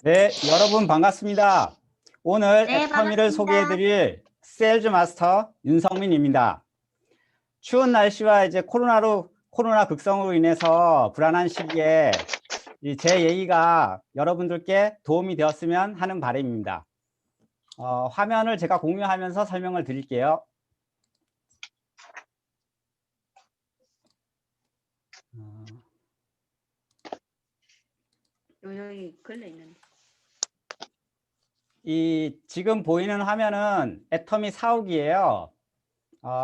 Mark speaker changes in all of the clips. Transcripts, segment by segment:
Speaker 1: 네, 여러분 반갑습니다. 오늘
Speaker 2: 네,
Speaker 1: 애터미를
Speaker 2: 반갑습니다.
Speaker 1: 소개해드릴 세일즈 마스터 윤성민입니다. 추운 날씨와 이제 코로나 극성으로 인해서 불안한 시기에 제 얘기가 여러분들께 도움이 되었으면 하는 바람입니다. 화면을 제가 공유하면서 설명을 드릴게요.
Speaker 2: 여기 걸려 있는데.
Speaker 1: 이 지금 보이는 화면은 애터미 사옥이에요.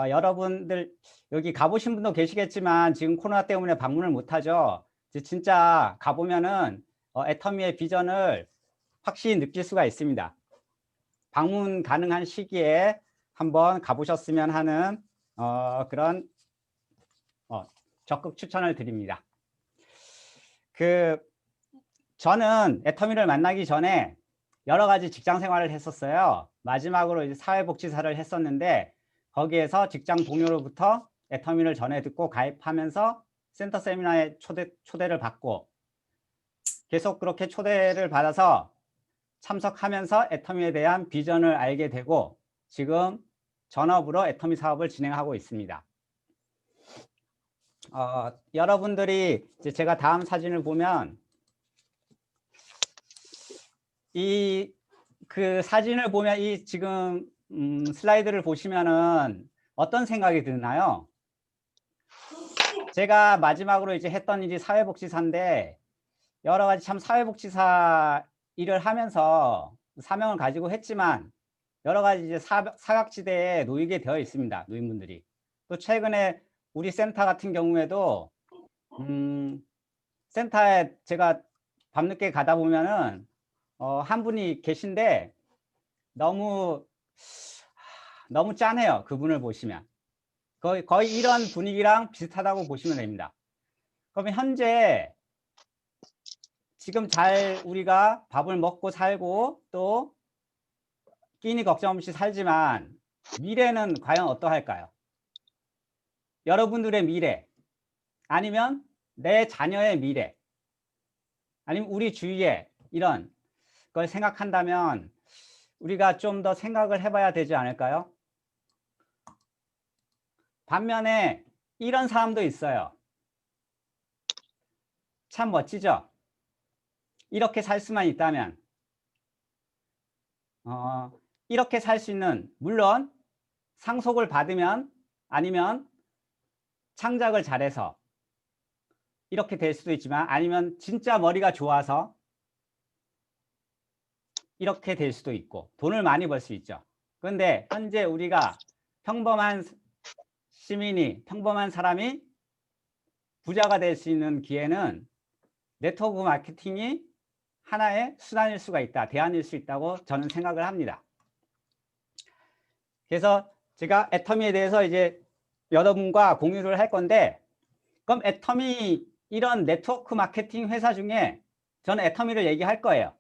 Speaker 1: 여러분들 여기 가보신 분도 계시겠지만 지금 코로나 때문에 방문을 못하죠. 진짜 가보면은 애터미의 비전을 확실히 느낄 수가 있습니다. 방문 가능한 시기에 한번 가보셨으면 하는 그런 적극 추천을 드립니다. 저는 애터미를 만나기 전에 여러 가지 직장 생활을 했었어요. 마지막으로 이제 사회복지사를 했었는데 거기에서 직장 동료로부터 애터미를 전해 듣고 가입하면서 센터 세미나에 초대를 받고 계속 그렇게 초대를 받아서 참석하면서 애터미에 대한 비전을 알게 되고 지금 전업으로 애터미 사업을 진행하고 있습니다. 여러분들이 이제 제가 다음 사진을 보면 그 사진을 보면 이 지금 슬라이드를 보시면은 어떤 생각이 드나요? 제가 마지막으로 이제 했던 일이 사회복지사인데 여러 가지 참 사회복지사 일을 하면서 사명을 가지고 했지만 여러 가지 이제 사각지대에 놓이게 되어 있습니다. 노인분들이. 또 최근에 우리 센터 같은 경우에도 센터에 제가 밤늦게 가다 보면은 한 분이 계신데 너무 짠해요. 그분을 보시면 거의 이런 분위기랑 비슷하다고 보시면 됩니다. 그러면 현재 지금 잘 우리가 밥을 먹고 살고 또 끼니 걱정 없이 살지만 미래는 과연 어떠할까요? 여러분들의 미래 아니면 내 자녀의 미래 아니면 우리 주위에 이런 걸 생각한다면 우리가 좀 더 생각을 해봐야 되지 않을까요? 반면에 이런 사람도 있어요. 참 멋지죠? 이렇게 살 수만 있다면 이렇게 살 수 있는, 물론 상속을 받으면 아니면 창작을 잘해서 이렇게 될 수도 있지만 아니면 진짜 머리가 좋아서 이렇게 될 수도 있고 돈을 많이 벌 수 있죠. 그런데 현재 우리가 평범한 시민이, 평범한 사람이 부자가 될 수 있는 기회는 네트워크 마케팅이 하나의 수단일 수가 있다, 대안일 수 있다고 저는 생각을 합니다. 그래서 제가 애터미에 대해서 이제 여러분과 공유를 할 건데, 그럼 애터미 이런 네트워크 마케팅 회사 중에 저는 애터미를 얘기할 거예요.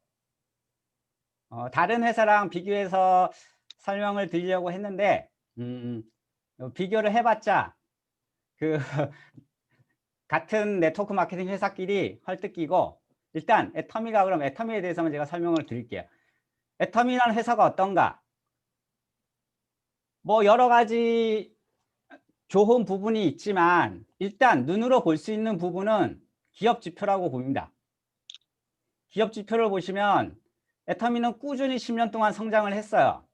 Speaker 1: 다른 회사랑 비교해서 설명을 드리려고 했는데 비교를 해봤자 그 같은 네트워크 마케팅 회사끼리 헐뜯기고, 일단 애터미가, 그럼 애터미에 대해서만 제가 설명을 드릴게요. 애터미라는 회사가 어떤가? 뭐 여러 가지 좋은 부분이 있지만 일단 눈으로 볼 수 있는 부분은 기업 지표라고 봅니다. 기업 지표를 보시면 애터미는 꾸준히 10년 동안 성장을 했어요.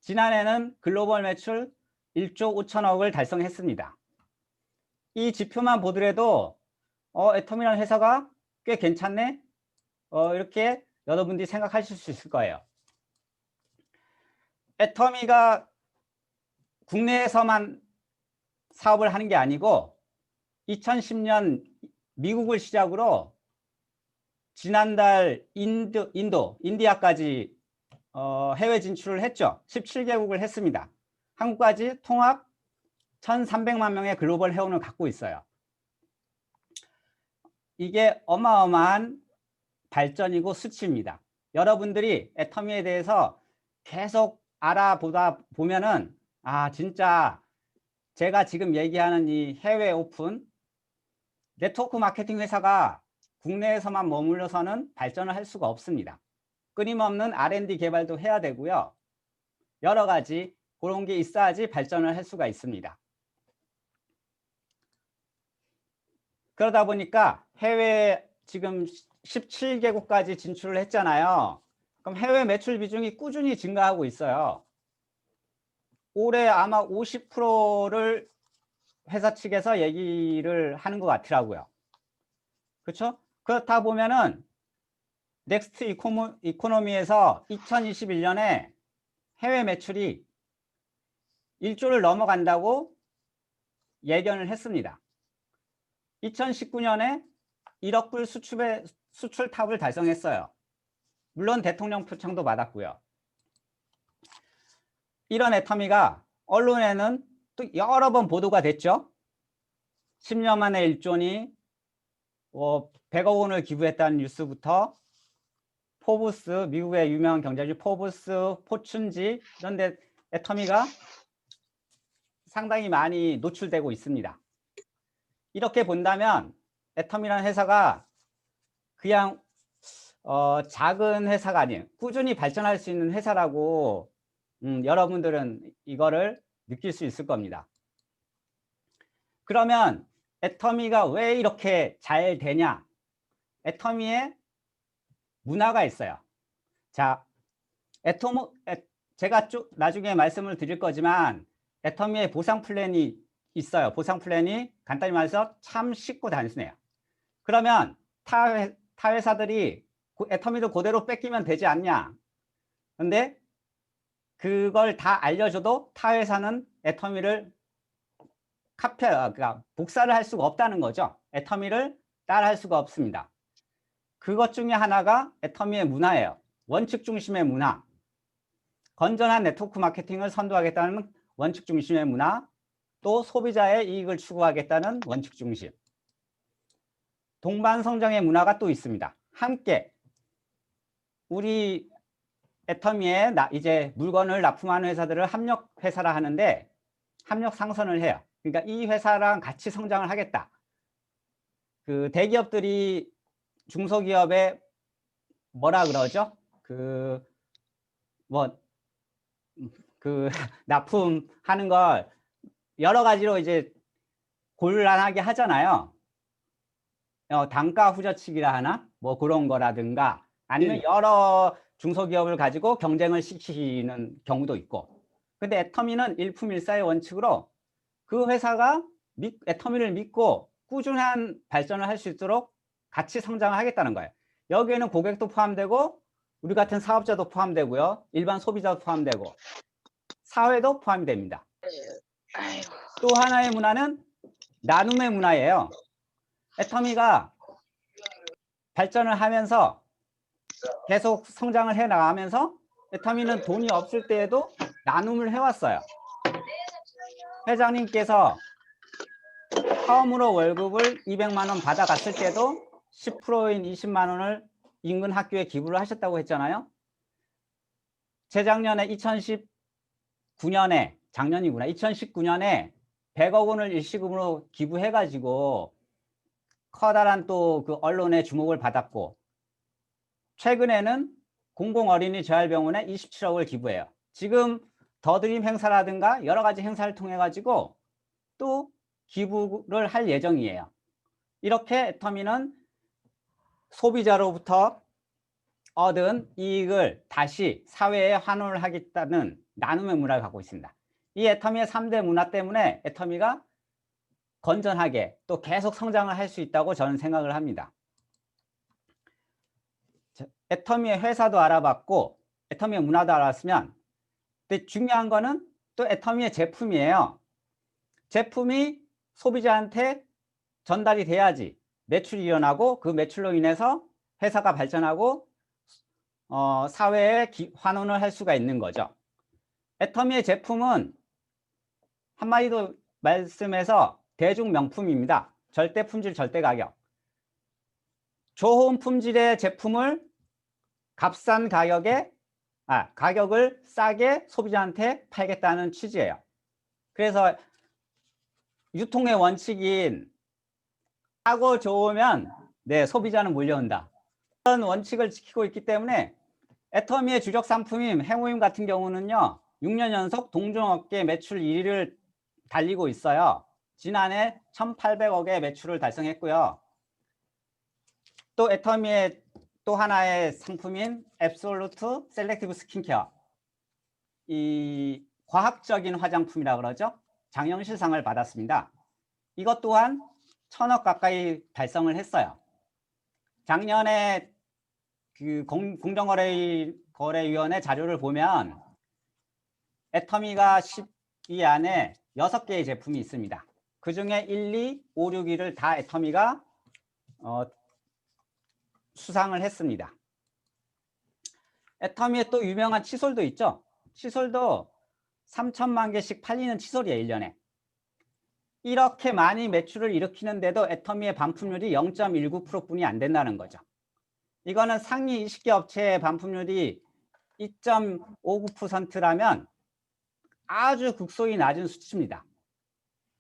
Speaker 1: 지난해는 글로벌 매출 1조 5천억을 달성했습니다. 이 지표만 보더라도 애터미라는 회사가 꽤 괜찮네? 이렇게 여러분들이 생각하실 수 있을 거예요. 애터미가 국내에서만 사업을 하는 게 아니고 2010년 미국을 시작으로 지난달 인디아까지 해외 진출을 했죠. 17개국을 했습니다. 한국까지 통합 1,300만 명의 글로벌 회원을 갖고 있어요. 이게 어마어마한 발전이고 수치입니다. 여러분들이 애터미에 대해서 계속 알아보다 보면은 진짜 제가 지금 얘기하는 이 해외 오픈 네트워크 마케팅 회사가 국내에서만 머물러서는 발전을 할 수가 없습니다. 끊임없는 R&D 개발도 해야 되고요. 여러 가지 그런 게 있어야지 발전을 할 수가 있습니다. 그러다 보니까 해외 지금 17개국까지 진출을 했잖아요. 그럼 해외 매출 비중이 꾸준히 증가하고 있어요. 올해 아마 50%를 회사 측에서 얘기를 하는 것 같더라고요. 그렇죠? 그렇다 보면은 넥스트 이코노미에서 2021년에 해외 매출이 1조를 넘어간다고 예견을 했습니다. 2019년에 1억 불 수출 탑을 달성했어요. 물론 대통령 표창도 받았고요. 이런 애터미가 언론에는 또 여러 번 보도가 됐죠. 10년 만에 1조니 100억 원을 기부했다는 뉴스부터 포브스, 미국의 유명한 경제지 포브스, 포춘지 이런 데 애터미가 상당히 많이 노출되고 있습니다. 이렇게 본다면 애터미라는 회사가 그냥 작은 회사가 아니에요. 꾸준히 발전할 수 있는 회사라고 여러분들은 이거를 느낄 수 있을 겁니다. 그러면 애터미가 왜 이렇게 잘 되냐? 애터미의 문화가 있어요. 자, 제가 쭉 나중에 말씀을 드릴 거지만 애터미의 보상 플랜이 있어요. 보상 플랜이 간단히 말해서 참 쉽고 단순해요. 그러면 타 회사들이 애터미도 그대로 뺏기면 되지 않냐? 근데 그걸 다 알려줘도 타 회사는 애터미를 그러니까 복사를 할 수가 없다는 거죠. 애터미를 따라할 수가 없습니다. 그것 중에 하나가 애터미의 문화예요. 원칙 중심의 문화. 건전한 네트워크 마케팅을 선도하겠다는 원칙 중심의 문화, 또 소비자의 이익을 추구하겠다는 원칙 중심. 동반 성장의 문화가 또 있습니다. 함께 우리 애터미에 이제 물건을 납품하는 회사들을 합력 회사라 하는데 합력 상선을 해요. 그러니까 이 회사랑 같이 성장을 하겠다. 그 대기업들이 중소기업에 뭐라 그러죠? 납품하는 걸 여러 가지로 이제 곤란하게 하잖아요. 단가 후저치기라 하나? 뭐 그런 거라든가 아니면 여러 중소기업을 가지고 경쟁을 시키는 경우도 있고. 근데 애터미는 일품일사의 원칙으로 그 회사가 애터미를 믿고 꾸준한 발전을 할 수 있도록 같이 성장을 하겠다는 거예요. 여기에는 고객도 포함되고 우리 같은 사업자도 포함되고요. 일반 소비자도 포함되고 사회도 포함이 됩니다. 또 하나의 문화는 나눔의 문화예요. 애터미가 발전을 하면서 계속 성장을 해 나가면서 애터미는 돈이 없을 때에도 나눔을 해왔어요. 회장님께서 처음으로 월급을 200만 원 받아갔을 때도 10%인 20만 원을 인근 학교에 기부를 하셨다고 했잖아요. 재작년에 2019년에 작년이구나. 2019년에 100억 원을 일시금으로 기부해가지고 커다란 또 그 언론의 주목을 받았고 최근에는 공공어린이 재활병원에 27억을 기부해요. 지금 더드림 행사라든가 여러 가지 행사를 통해 가지고 또 기부를 할 예정이에요. 이렇게 애터미는 소비자로부터 얻은 이익을 다시 사회에 환원을 하겠다는 나눔의 문화를 갖고 있습니다. 이 애터미의 3대 문화 때문에 애터미가 건전하게 또 계속 성장을 할 수 있다고 저는 생각을 합니다. 애터미의 회사도 알아봤고 애터미의 문화도 알았으면 근데 중요한 거는 또 애터미의 제품이에요. 제품이 소비자한테 전달이 돼야지 매출이 일어나고 그 매출로 인해서 회사가 발전하고 사회에 환원을 할 수가 있는 거죠. 애터미의 제품은 한마디로 말씀해서 대중명품입니다. 절대 품질, 절대 가격. 좋은 품질의 제품을 값싼 가격에 가격을 싸게 소비자한테 팔겠다는 취지예요. 그래서 유통의 원칙인 싸고 좋으면 네, 소비자는 몰려온다. 이런 원칙을 지키고 있기 때문에 애터미의 주력 상품인 해모임 같은 경우는요, 6년 연속 동종업계 매출 1위를 달리고 있어요. 지난해 1,800억의 매출을 달성했고요. 또 애터미의 또 하나의 상품인 앱솔루트 셀렉티브 스킨케어, 이 과학적인 화장품이라 그러죠. 장영실상을 받았습니다. 이것 또한 1,000억 가까이 달성을 했어요. 작년에 그 공정거래위원회 자료를 보면 애터미가 10위 안에 6개의 제품이 있습니다. 그 중에 1, 2, 5, 6위를 다 애터미가 수상을 했습니다. 애터미에 또 유명한 칫솔도 있죠. 칫솔도 3천만 개씩 팔리는 칫솔이에요, 1년에. 이렇게 많이 매출을 일으키는데도 애터미의 반품률이 0.19% 뿐이 안 된다는 거죠. 이거는 상위 20개 업체의 반품률이 2.59%라면 아주 극소히 낮은 수치입니다.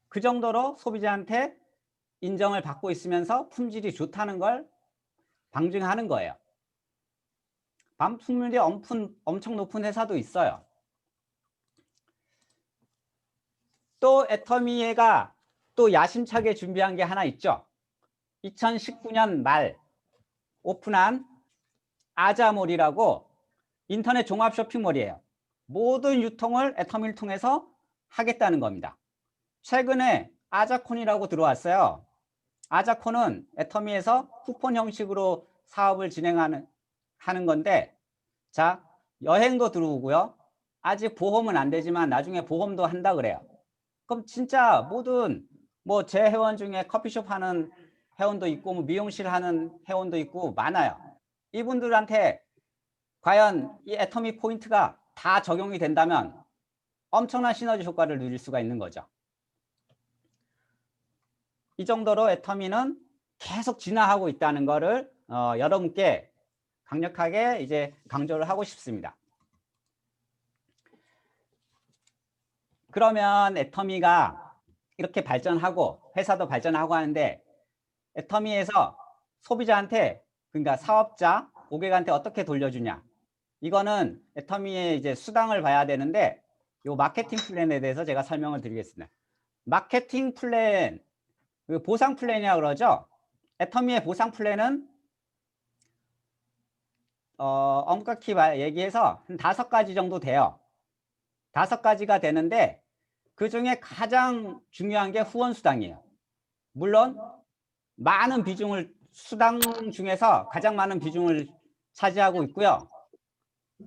Speaker 1: 그 정도로 소비자한테 인정을 받고 있으면서 품질이 좋다는 걸 방증하는 거예요. 반품률이 엄청 높은 회사도 있어요. 또 애터미가 또 야심차게 준비한 게 하나 있죠. 2019년 말 오픈한 아자몰이라고 인터넷 종합 쇼핑몰이에요. 모든 유통을 애터미를 통해서 하겠다는 겁니다. 최근에 아자콘이라고 들어왔어요. 아자콘은 애터미에서 쿠폰 형식으로 사업을 진행하는 건데, 자, 여행도 들어오고요. 아직 보험은 안 되지만 나중에 보험도 한다 그래요. 그럼 진짜 모든 뭐 제 회원 중에 커피숍 하는 회원도 있고 뭐 미용실 하는 회원도 있고 많아요. 이분들한테 과연 이 애터미 포인트가 다 적용이 된다면 엄청난 시너지 효과를 누릴 수가 있는 거죠. 이 정도로 애터미는 계속 진화하고 있다는 거를 여러분께 강력하게 이제 강조를 하고 싶습니다. 그러면 애터미가 이렇게 발전하고 회사도 발전하고 하는데 애터미에서 소비자한테, 그러니까 사업자, 고객한테 어떻게 돌려주냐, 이거는 애터미의 이제 수당을 봐야 되는데 이 마케팅 플랜에 대해서 제가 설명을 드리겠습니다. 마케팅 플랜, 보상 플랜이라고 그러죠. 애터미의 보상 플랜은 엄격히 얘기해서 한 5가지 정도 돼요. 5가지가 되는데 그 중에 가장 중요한 게 후원 수당이에요. 물론 많은 비중을, 수당 중에서 가장 많은 비중을 차지하고 있고요.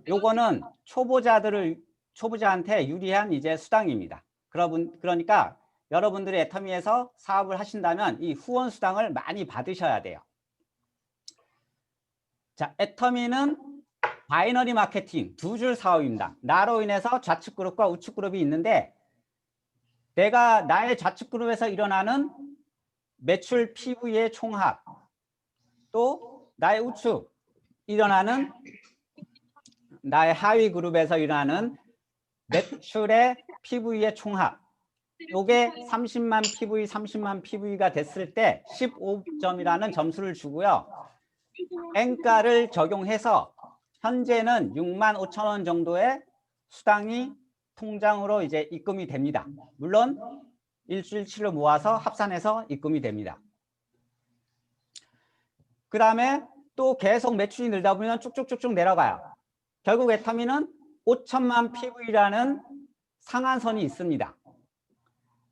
Speaker 1: 요거는 초보자한테 유리한 이제 수당입니다. 그러니까 여러분들이 애터미에서 사업을 하신다면 이 후원 수당을 많이 받으셔야 돼요. 자, 애터미는 바이너리 마케팅 2줄 사업입니다. 나로 인해서 좌측 그룹과 우측 그룹이 있는데, 내가 나의 좌측 그룹에서 일어나는 매출 PV의 총합, 또 나의 우측 일어나는 나의 하위 그룹에서 일어나는 매출의 PV의 총합, 요게 30만 PV, 30만 PV가 됐을 때 15점이라는 점수를 주고요. N가를 적용해서 현재는 6만 5천 원 정도의 수당이 통장으로 이제 입금이 됩니다. 물론 일주일치를 모아서 합산해서 입금이 됩니다. 그 다음에 또 계속 매출이 늘다 보면 쭉쭉쭉쭉 내려가요. 결국 애터미는 5천만 PV라는 상한선이 있습니다.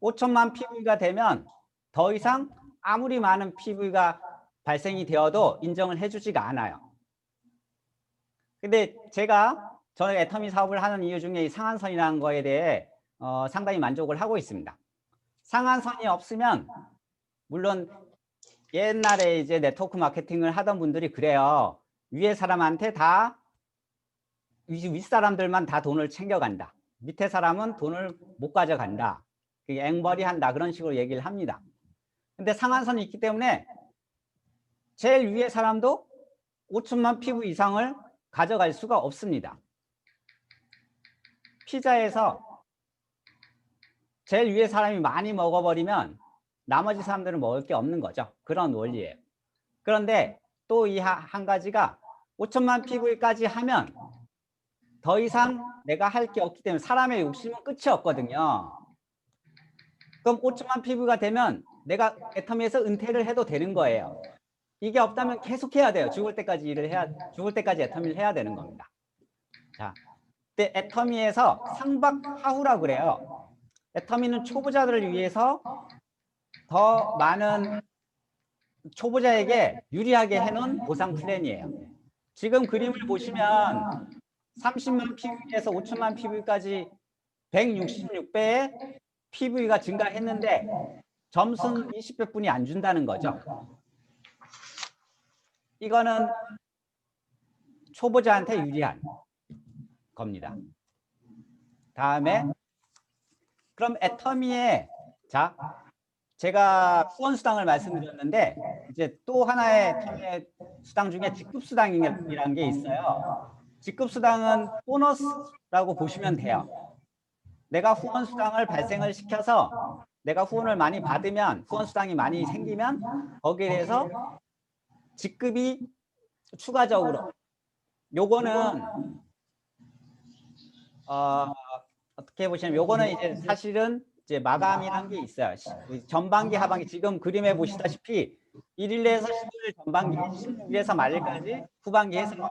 Speaker 1: 5천만 PV가 되면 더 이상 아무리 많은 PV가 발생이 되어도 인정을 해주지가 않아요. 근데 저는 애터미 사업을 하는 이유 중에 이 상한선이라는 거에 대해 상당히 만족을 하고 있습니다. 상한선이 없으면, 물론 옛날에 이제 네트워크 마케팅을 하던 분들이 그래요. 위에 사람한테 윗사람들만 다 돈을 챙겨간다. 밑에 사람은 돈을 못 가져간다. 앵벌이 한다. 그런 식으로 얘기를 합니다. 근데 상한선이 있기 때문에 제일 위에 사람도 5천만 PV 이상을 가져갈 수가 없습니다. 피자에서 제일 위에 사람이 많이 먹어버리면 나머지 사람들은 먹을 게 없는 거죠. 그런 원리예요. 그런데 또 이 한 가지가 5천만 PV까지 하면 더 이상 내가 할 게 없기 때문에 사람의 욕심은 끝이 없거든요. 그럼 5천만 PV가 되면 내가 애터미에서 은퇴를 해도 되는 거예요. 이게 없다면 계속 해야 돼요. 죽을 때까지 애터미를 해야 되는 겁니다. 자, 근데 애터미에서 상박하후라고 그래요. 애터미는 초보자들을 위해서 더 많은 초보자에게 유리하게 해놓은 보상 플랜이에요. 지금 그림을 보시면 30만 PV에서 5천만 PV까지 166배의 PV가 증가했는데 점수는 20배뿐이 안 준다는 거죠. 이거는 초보자한테 유리한 겁니다. 다음에 그럼 애터미에 자 제가 후원 수당을 말씀드렸는데 이제 또 하나의 애터미의 수당 중에 직급 수당이라는 게 있어요. 직급 수당은 보너스라고 보시면 돼요. 내가 후원 수당을 발생을 시켜서 내가 후원을 많이 받으면 후원 수당이 많이 생기면 거기에 대해서 직급이 추가적으로 요거는 어떻게 보시면 요거는 이제 사실은 이제 마감이라는 게 있어요. 전반기 하반기 지금 그림에 보시다시피 1일에서 15일 전반기 16일에서 말일까지 후반기에서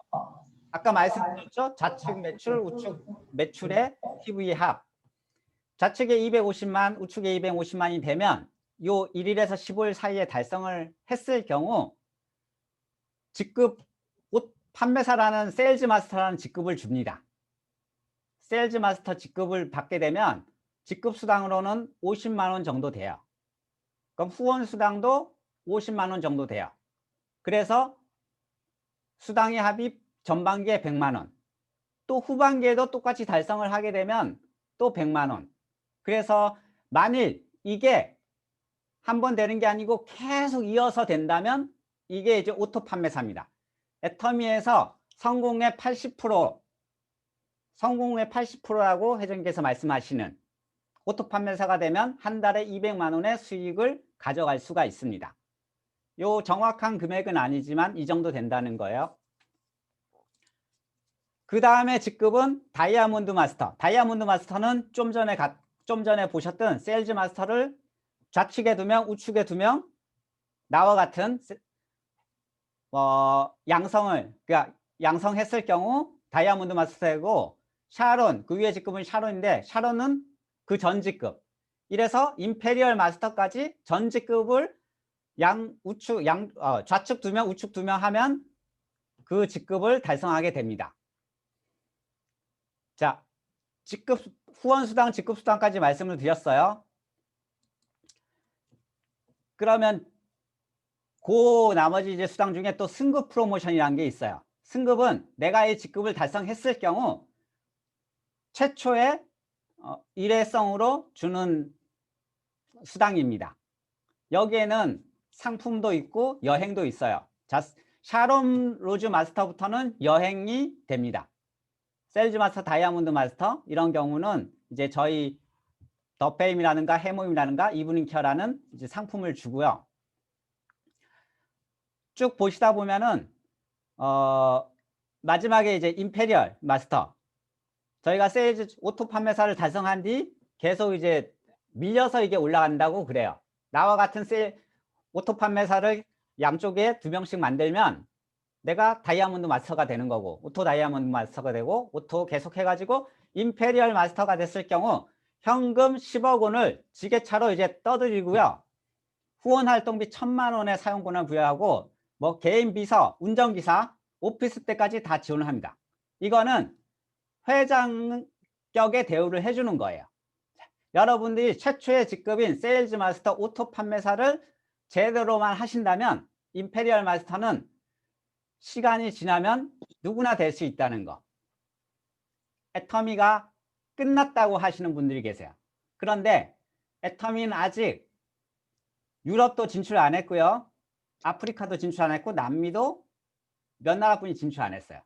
Speaker 1: 아까 말씀드렸죠. 좌측 매출 우측 매출의 PV 합 좌측에 250만 우측에 250만이 되면 요 1일에서 15일 사이에 달성을 했을 경우 직급 옷 판매사라는 세일즈 마스터라는 직급을 줍니다. 세일즈 마스터 직급을 받게 되면 직급 수당으로는 50만 원 정도 돼요. 그럼 후원 수당도 50만 원 정도 돼요. 그래서 수당의 합이 전반기에 100만 원, 또 후반기에도 똑같이 달성을 하게 되면 또 100만 원. 그래서 만일 이게 한 번 되는 게 아니고 계속 이어서 된다면 이게 이제 오토 판매사입니다. 애터미에서 성공의 80%라고 회장님께서 말씀하시는 오토 판매사가 되면 한 달에 200만 원의 수익을 가져갈 수가 있습니다. 요 정확한 금액은 아니지만 이 정도 된다는 거예요. 그 다음에 직급은 다이아몬드 마스터. 다이아몬드 마스터는 좀 전에 보셨던 세일즈 마스터를 좌측에 2명, 우측에 2명 나와 같은 양성했을 경우 다이아몬드 마스터이고 샤론, 그 위에 직급은 샤론인데 샤론은 그 전 직급. 이래서 임페리얼 마스터까지 전 직급을 좌측 2명, 우측 2명 하면 그 직급을 달성하게 됩니다. 자, 직급 후원수당, 직급수당까지 말씀을 드렸어요. 그러면 그 나머지 이제 수당 중에 또 승급 프로모션이라는 게 있어요. 승급은 내가 이 직급을 달성했을 경우 최초의 일회성으로 주는 수당입니다. 여기에는 상품도 있고 여행도 있어요. 자, 샤론 로즈 마스터부터는 여행이 됩니다. 세일즈 마스터, 다이아몬드 마스터 이런 경우는 이제 저희 더페임이라든가 해모임이라든가 이브닝케어라는 이제 상품을 주고요. 쭉 보시다 보면은 마지막에 이제 임페리얼 마스터 저희가 세일즈 오토 판매사를 달성한 뒤 계속 이제 밀려서 이게 올라간다고 그래요. 나와 같은 오토 판매사를 양쪽에 2명씩 만들면 내가 다이아몬드 마스터가 되는 거고 오토 다이아몬드 마스터가 되고 오토 계속 해가지고 임페리얼 마스터가 됐을 경우 현금 10억 원을 지게차로 이제 떠드리고요. 후원 활동비 1,000만 원의 사용권을 부여하고 뭐 개인 비서, 운전기사, 오피스 때까지 다 지원을 합니다. 이거는 회장격의 대우를 해주는 거예요. 여러분들이 최초의 직급인 세일즈 마스터 오토 판매사를 제대로만 하신다면 임페리얼 마스터는 시간이 지나면 누구나 될 수 있다는 거. 애터미가 끝났다고 하시는 분들이 계세요. 그런데 애터미는 아직 유럽도 진출 안 했고요. 아프리카도 진출 안 했고 남미도 몇 나라뿐이 진출 안 했어요.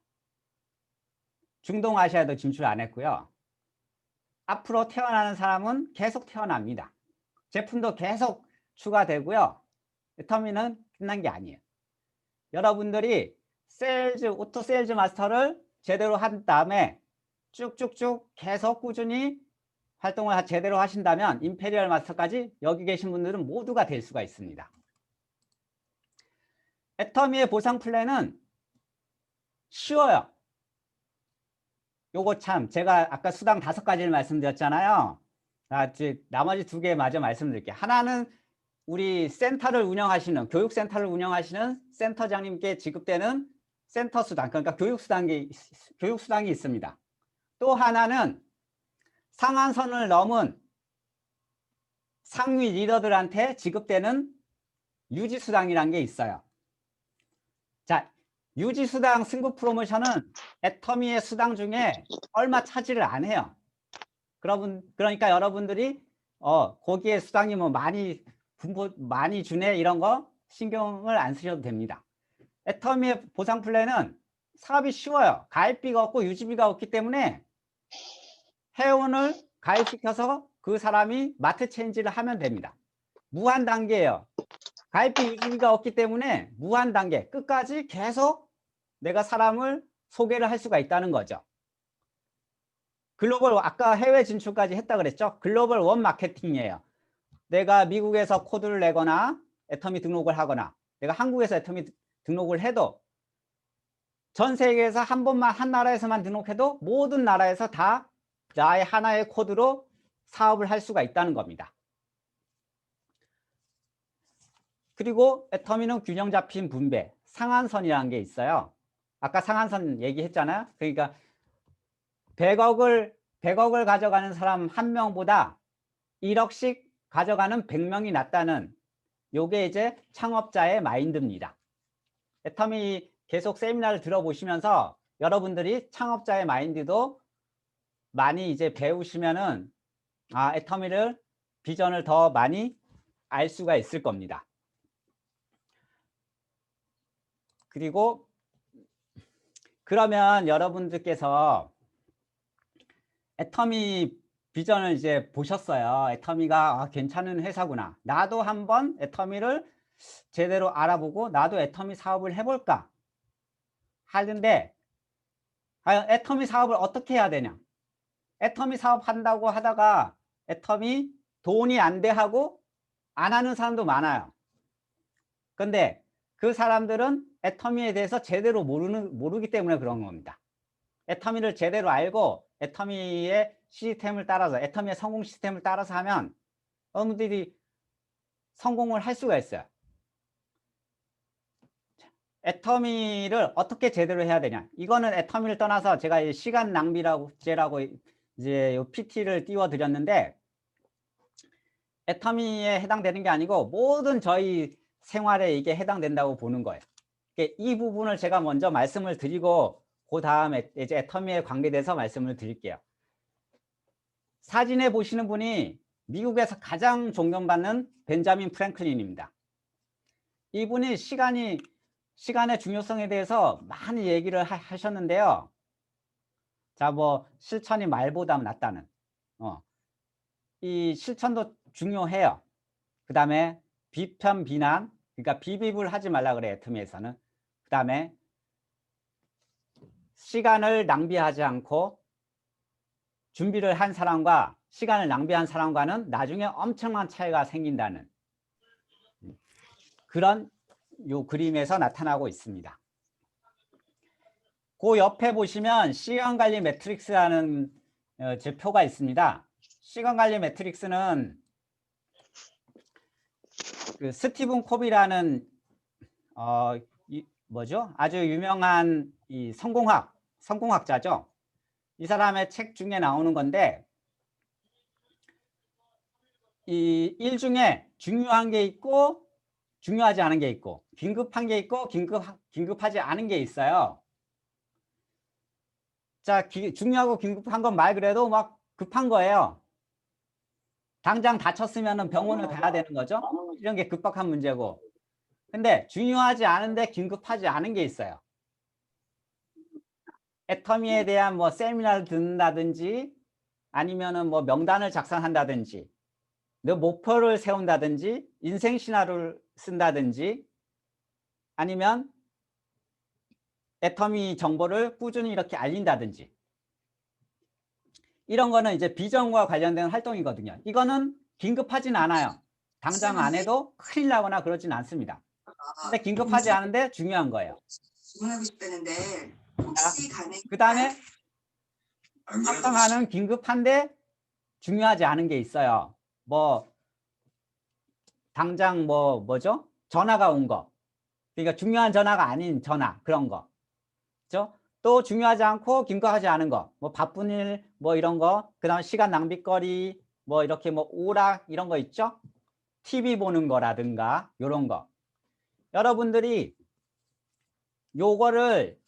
Speaker 1: 중동아시아도 진출 안 했고요. 앞으로 태어나는 사람은 계속 태어납니다. 제품도 계속 추가되고요. 애터미는 끝난 게 아니에요. 여러분들이 오토 세일즈 마스터를 제대로 한 다음에 쭉쭉쭉 계속 꾸준히 활동을 제대로 하신다면 임페리얼 마스터까지 여기 계신 분들은 모두가 될 수가 있습니다. 애터미의 보상 플랜은 쉬워요. 요거 참 제가 아까 수당 5가지를 말씀드렸잖아요. 나머지 2개 마저 말씀드릴게요. 하나는 우리 센터를 운영하시는 교육센터를 운영하시는 센터장님께 지급되는 센터 수당, 그러니까 교육수당이 있습니다. 또 하나는 상한선을 넘은 상위 리더들한테 지급되는 유지수당이라는 게 있어요. 자, 유지수당 승급 프로모션은 애터미의 수당 중에 얼마 차지를 안 해요. 그러니까 여러분들이 거기에 수당이 뭐 많이 주네 이런 거 신경을 안 쓰셔도 됩니다. 애터미의 보상 플랜은 사업이 쉬워요. 가입비가 없고 유지비가 없기 때문에 회원을 가입시켜서 그 사람이 마트 체인지를 하면 됩니다. 무한 단계예요. 가입비 유지비가 없기 때문에 무한 단계 끝까지 계속 내가 사람을 소개를 할 수가 있다는 거죠. 글로벌, 아까 해외 진출까지 했다 그랬죠. 글로벌 원 마케팅이에요. 내가 미국에서 코드를 내거나 애터미 등록을 하거나 내가 한국에서 애터미 등록을 해도 전 세계에서 한 번만 한 나라에서만 등록해도 모든 나라에서 다 나의 하나의 코드로 사업을 할 수가 있다는 겁니다. 그리고 애터미는 균형 잡힌 분배, 상한선이라는 게 있어요. 아까 상한선 얘기했잖아요. 그러니까 100억을 가져가는 사람 1명보다 1억씩 가져가는 100명이 낫다는 요게 이제 창업자의 마인드입니다. 애터미 계속 세미나를 들어보시면서 여러분들이 창업자의 마인드도 많이 이제 배우시면은 애터미를 비전을 더 많이 알 수가 있을 겁니다. 그리고 그러면 여러분들께서 애터미 비전을 이제 보셨어요. 애터미가 괜찮은 회사구나. 나도 한번 애터미를 제대로 알아보고 나도 애터미 사업을 해볼까 하는데 애터미 사업을 어떻게 해야 되냐. 애터미 사업 한다고 하다가 애터미 돈이 안 돼 하고 안 하는 사람도 많아요. 근데 그 사람들은 애터미에 대해서 제대로 모르기 때문에 그런 겁니다. 애터미를 제대로 알고 애터미의 시스템을 따라서 애터미의 성공 시스템을 따라서 하면 여러분들이 성공을 할 수가 있어요. 애터미를 어떻게 제대로 해야 되냐. 이거는 애터미를 떠나서 제가 시간 낭비라고 이제 요 PT를 띄워 드렸는데 애터미에 해당되는 게 아니고 모든 저희 생활에 이게 해당된다고 보는 거예요. 이 부분을 제가 먼저 말씀을 드리고 그 다음에 이제 애터미에 관계돼서 말씀을 드릴게요. 사진에 보시는 분이 미국에서 가장 존경받는 벤자민 프랭클린입니다. 이분이 시간의 중요성에 대해서 많이 얘기를 하셨는데요. 자, 뭐 실천이 말보다 낫다는 이 실천도 중요해요. 그 다음에 비편 비난, 그러니까 비비불 하지 말라 그래요. 애터미에서는. 그 다음에 시간을 낭비하지 않고 준비를 한 사람과 시간을 낭비한 사람과는 나중에 엄청난 차이가 생긴다는 그런 요 그림에서 나타나고 있습니다. 그 옆에 보시면 시간관리 매트릭스라는 제 표가 있습니다. 시간관리 매트릭스는 그 스티븐 코비라는 뭐죠? 아주 유명한 이 성공학자죠. 이 사람의 책 중에 나오는 건데 이 일 중에 중요한 게 있고 중요하지 않은 게 있고 긴급한 게 있고 긴급하지 않은 게 있어요. 자, 중요하고 긴급한 건 말 그래도 막 급한 거예요. 당장 다쳤으면 병원을 가야 되는 거죠. 이런 게 급박한 문제고. 근데 중요하지 않은데 긴급하지 않은 게 있어요. 애터미에 대한 뭐 세미나를 듣는다든지 아니면은 뭐 명단을 작성한다든지 내 목표를 세운다든지 인생 신화를 쓴다든지 아니면 애터미 정보를 꾸준히 이렇게 알린다든지 이런 거는 이제 비전과 관련된 활동이거든요. 이거는 긴급하진 않아요. 당장 안 해도 큰일 나거나 그러진 않습니다. 근데 긴급하지 않은데 중요한 거예요.
Speaker 2: 질문하고 싶다는데
Speaker 1: 자,
Speaker 2: 혹시 가능할까요?
Speaker 1: 그다음에 합성하는 긴급한데 중요하지 않은 게 있어요. 뭐 당장 뭐죠? 전화가 온 거. 그러니까 중요한 전화가 아닌 전화 그런 거. 그죠? 또 중요하지 않고 긴급하지 않은 거. 뭐 바쁜 일 뭐 이런 거. 그다음에 시간 낭비거리 뭐 이렇게 뭐 오락 이런 거 있죠? TV 보는 거라든가 요런 거. 여러분들이 요거를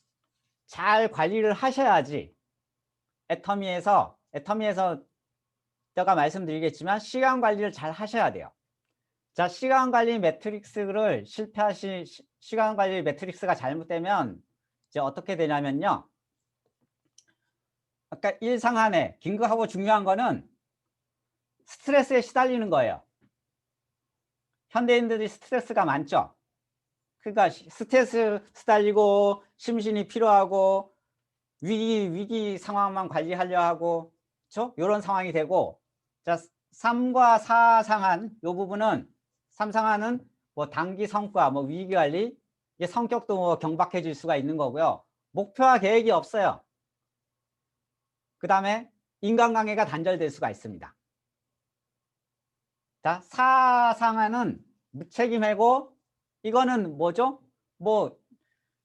Speaker 1: 잘 관리를 하셔야지 애터미에서 제가 말씀드리겠지만 시간 관리를 잘 하셔야 돼요. 자, 시간 관리 매트릭스를 시간 관리 매트릭스가 잘못되면 이제 어떻게 되냐면요. 아까 일상안에 긴급하고 중요한 거는 스트레스에 시달리는 거예요. 현대인들이 스트레스가 많죠. 그러니까 스트레스 시달리고 심신이 필요하고 위기 상황만 관리하려 하고 그렇죠? 이런 상황이 되고 자, 3과 4 상한 이 부분은 3 상한은 뭐 단기 성과, 뭐 위기 관리, 이게 성격도 뭐 경박해질 수가 있는 거고요. 목표와 계획이 없어요. 그다음에 인간관계가 단절될 수가 있습니다. 자, 4 상한은 무책임하고 이거는 뭐죠? 뭐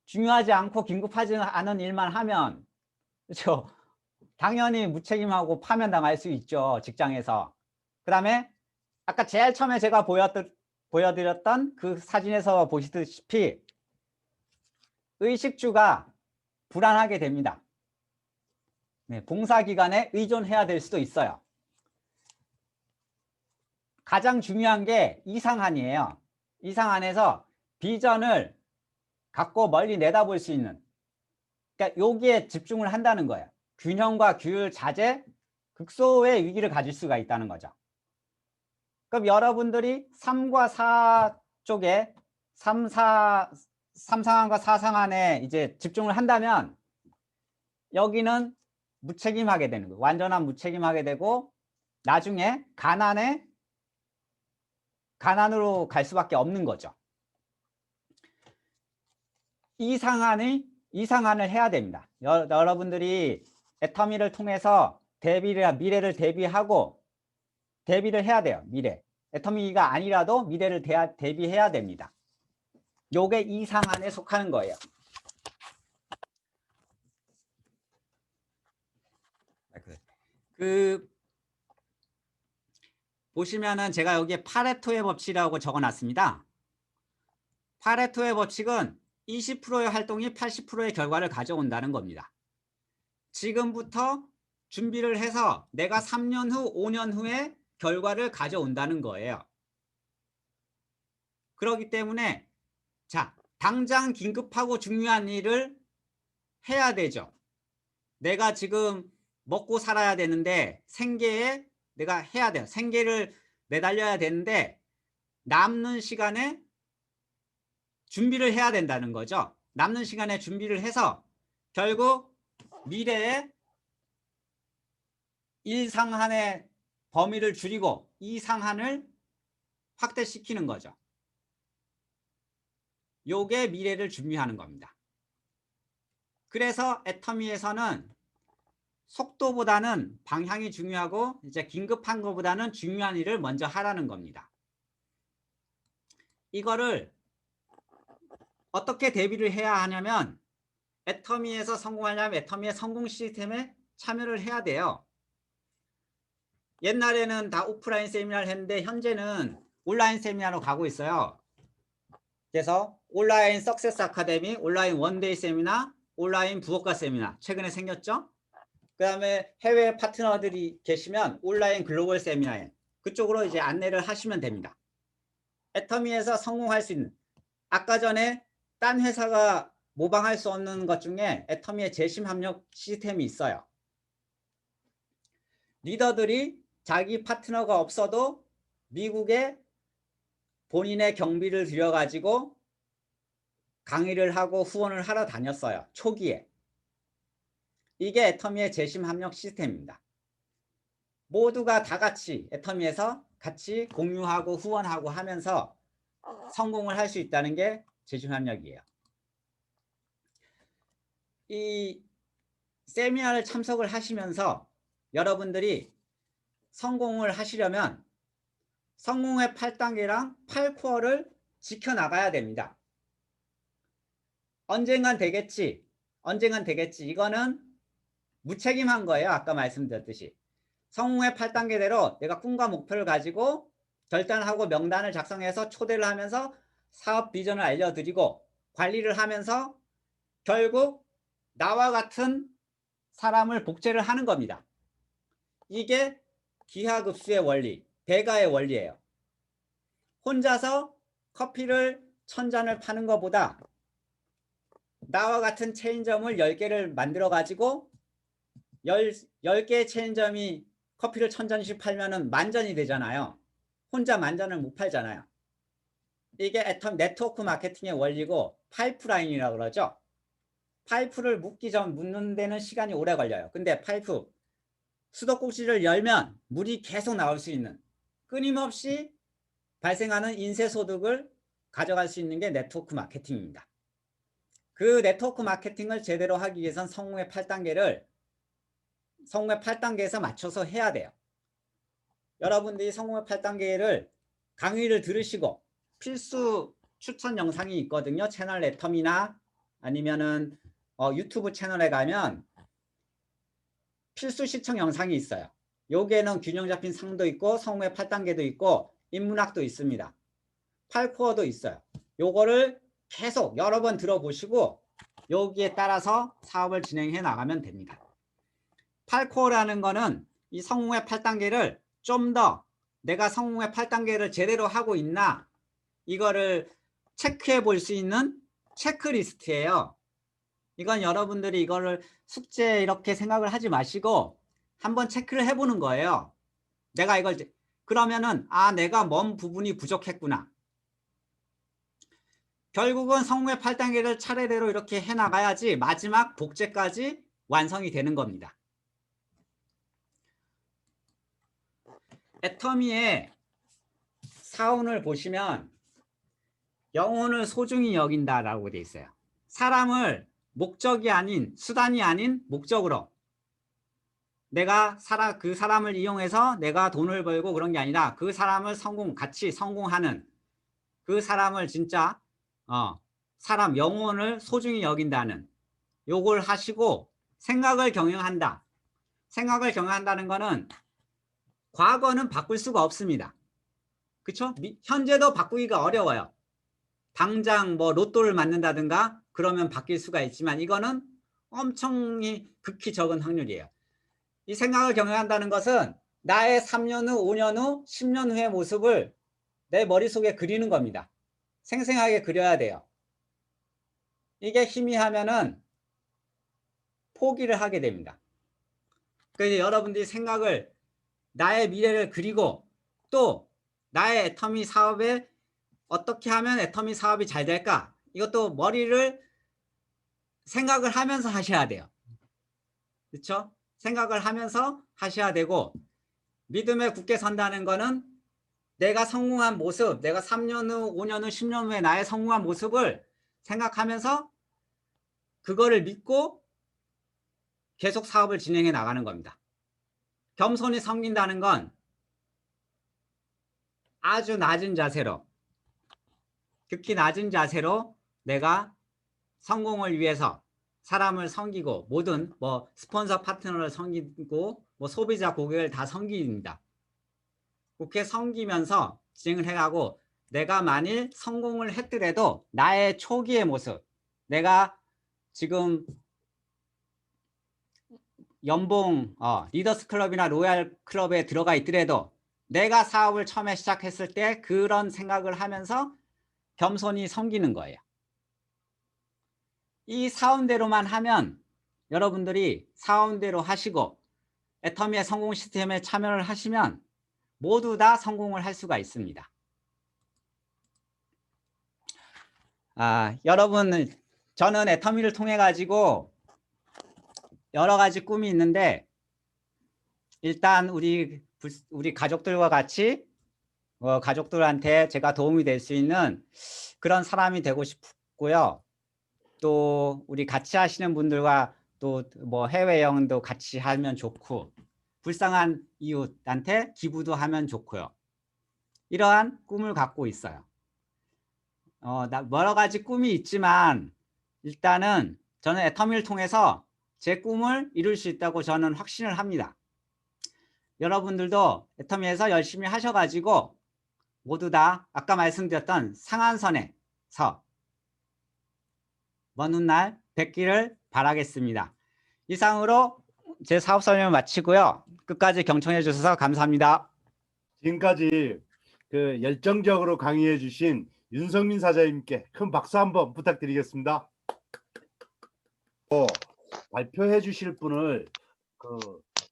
Speaker 1: 중요하지 않고 긴급하지 않은 일만 하면 그렇죠? 당연히 무책임하고 파면당할 수 있죠. 직장에서. 그다음에 아까 제일 처음에 제가 보여드렸던 그 사진에서 보시다시피 의식주가 불안하게 됩니다. 네, 봉사기관에 의존해야 될 수도 있어요. 가장 중요한 게 이상한이에요. 이상한에서 비전을 갖고 멀리 내다볼 수 있는 그러니까 여기에 집중을 한다는 거예요. 균형과 규율, 자제, 극소의 위기를 가질 수가 있다는 거죠. 그럼 여러분들이 3과 4 쪽에 3 상황과 4 상황에 이제 집중을 한다면 여기는 무책임하게 되는 거예요. 완전한 무책임하게 되고 나중에 가난으로 갈 수밖에 없는 거죠. 이 상한을 해야 됩니다. 여러분들이 애터미를 통해서 미래를 대비를 해야 돼요. 미래. 애터미가 아니라도 미래를 대비해야 됩니다. 요게 이 상한에 속하는 거예요. 보시면은 제가 여기에 파레토의 법칙이라고 적어놨습니다. 파레토의 법칙은 20%의 활동이 80%의 결과를 가져온다는 겁니다. 지금부터 준비를 해서 내가 3년 후, 5년 후에 결과를 가져온다는 거예요. 그렇기 때문에 자, 당장 긴급하고 중요한 일을 해야 되죠. 내가 지금 먹고 살아야 되는데 생계에 내가 해야 돼요. 생계를 매달려야 되는데 남는 시간에 준비를 해야 된다는 거죠. 남는 시간에 준비를 해서 결국 미래에 일 상한의 범위를 줄이고 이 상한을 확대시키는 거죠. 요게 미래를 준비하는 겁니다. 그래서 애터미에서는 속도보다는 방향이 중요하고 이제 긴급한 것보다는 중요한 일을 먼저 하라는 겁니다. 이거를 어떻게 대비를 해야 하냐면 애터미에서 성공하려면 애터미의 성공 시스템에 참여를 해야 돼요. 옛날에는 다 오프라인 세미나를 했는데 현재는 온라인 세미나로 가고 있어요. 그래서 온라인 석세스 아카데미, 온라인 원데이 세미나, 온라인 부업가 세미나 최근에 생겼죠. 그 다음에 해외 파트너들이 계시면 온라인 글로벌 세미나에 그쪽으로 이제 안내를 하시면 됩니다. 애터미에서 성공할 수 있는 아까 전에 딴 회사가 모방할 수 없는 것 중에 애터미의 재심 합력 시스템이 있어요. 리더들이 자기 파트너가 없어도 미국에 본인의 경비를 들여가지고 강의를 하고 후원을 하러 다녔어요. 초기에. 이게 애터미의 재심 합력 시스템입니다. 모두가 다 같이 애터미에서 같이 공유하고 후원하고 하면서 성공을 할 수 있다는 게 재심 합력이에요. 이 세미나를 참석을 하시면서 여러분들이 성공을 하시려면 성공의 8단계랑 8코어를 지켜나가야 됩니다. 언젠간 되겠지. 언젠간 되겠지. 이거는 무책임한 거예요. 아까 말씀드렸듯이. 성공의 8단계대로 내가 꿈과 목표를 가지고 결단하고 명단을 작성해서 초대를 하면서 사업 비전을 알려드리고 관리를 하면서 결국 나와 같은 사람을 복제를 하는 겁니다. 이게 기하급수의 원리, 배가의 원리예요. 혼자서 커피를 1000잔을 파는 것보다 나와 같은 체인점을 10개를 만들어 가지고 10개의 체인점이 커피를 1000잔씩 팔면은 만전이 되잖아요. 혼자 만전을 못 팔잖아요. 이게 네트워크 마케팅의 원리고 파이프라인이라고 그러죠. 파이프를 묻는 데는 시간이 오래 걸려요. 근데 파이프 수도꼭지를 열면 물이 계속 나올 수 있는 끊임없이 발생하는 인쇄소득을 가져갈 수 있는 게 네트워크 마케팅입니다. 그 네트워크 마케팅을 제대로 하기 위해선 성공의 8단계에서 맞춰서 해야 돼요. 여러분들이 성공의 8단계를 강의를 들으시고 필수 추천 영상이 있거든요. 채널 애터미나 아니면은 유튜브 채널에 가면 필수 시청 영상이 있어요. 여기에는 균형 잡힌 상도 있고 성공의 8단계도 있고 인문학도 있습니다. 8코어도 있어요. 요거를 계속 여러 번 들어보시고 여기에 따라서 사업을 진행해 나가면 됩니다. 8코어라는 거는 이 성공의 8단계를 좀 더 내가 성공의 8단계를 제대로 하고 있나 이거를 체크해 볼 수 있는 체크리스트예요. 이건 여러분들이 이거를 숙제 이렇게 생각을 하지 마시고 한번 체크를 해보는 거예요. 내가 이걸 그러면은 내가 뭔 부분이 부족했구나. 결국은 성공의 8단계를 차례대로 이렇게 해나가야지 마지막 복제까지 완성이 되는 겁니다. 애터미의 사운을 보시면 영혼을 소중히 여긴다라고 돼 있어요. 사람을 목적이 아닌 수단이 아닌 목적으로 내가 그 사람을 이용해서 내가 돈을 벌고 그런 게 아니라 그 사람을 같이 성공하는 그 사람을 진짜 사람 영혼을 소중히 여긴다는 요걸 하시고 생각을 경영한다. 생각을 경영한다는 거는 과거는 바꿀 수가 없습니다. 그쵸? 현재도 바꾸기가 어려워요. 당장 뭐 로또를 맞는다든가 그러면 바뀔 수가 있지만 이거는 엄청 극히 적은 확률이에요. 이 생각을 경영한다는 것은 나의 3년 후, 5년 후, 10년 후의 모습을 내 머릿속에 그리는 겁니다. 생생하게 그려야 돼요. 이게 희미하면은 포기를 하게 됩니다. 그래서 여러분들이 생각을 나의 미래를 그리고 또 나의 애터미 사업에 어떻게 하면 애터미 사업이 잘 될까? 이것도 머리를 생각을 하면서 하셔야 돼요. 그렇죠? 생각을 하면서 하셔야 되고 믿음에 굳게 선다는 거는 내가 성공한 모습, 내가 3년 후, 5년 후, 10년 후에 나의 성공한 모습을 생각하면서 그거를 믿고 계속 사업을 진행해 나가는 겁니다. 겸손히 섬긴다는 건 아주 낮은 자세로, 극히 낮은 자세로 내가 성공을 위해서 사람을 섬기고 모든 뭐 스폰서 파트너를 섬기고 뭐 소비자 고객을 다 섬깁니다. 그렇게 섬기면서 진행을 해가고 내가 만일 성공을 했더라도 나의 초기의 모습, 내가 지금 연봉 리더스 클럽이나 로얄 클럽에 들어가 있더라도 내가 사업을 처음에 시작했을 때 그런 생각을 하면서 겸손히 섬기는 거예요. 이 사운대로만 하면 여러분들이 사운대로 하시고 애터미의 성공 시스템에 참여를 하시면 모두 다 성공을 할 수가 있습니다. 여러분, 저는 애터미를 통해 가지고 여러 가지 꿈이 있는데, 일단 우리 가족들과 같이 가족들한테 제가 도움이 될 수 있는 그런 사람이 되고 싶고요. 또 우리 같이 하시는 분들과 또 뭐 해외여행도 같이 하면 좋고, 불쌍한 이웃한테 기부도 하면 좋고요. 이러한 꿈을 갖고 있어요. 여러 가지 꿈이 있지만 일단은 저는 애터미를 통해서 제 꿈을 이룰 수 있다고 저는 확신을 합니다. 여러분들도 애터미에서 열심히 하셔가지고 모두 다 아까 말씀드렸던 상한선에서 먼 훗날 뵙기를 바라겠습니다. 이상으로 제 사업 설명을 마치고요. 끝까지 경청해 주셔서 감사합니다.
Speaker 3: 지금까지 그 열정적으로 강의해 주신 윤성민 사장님께 큰 박수 한번 부탁드리겠습니다. 발표해 주실 분을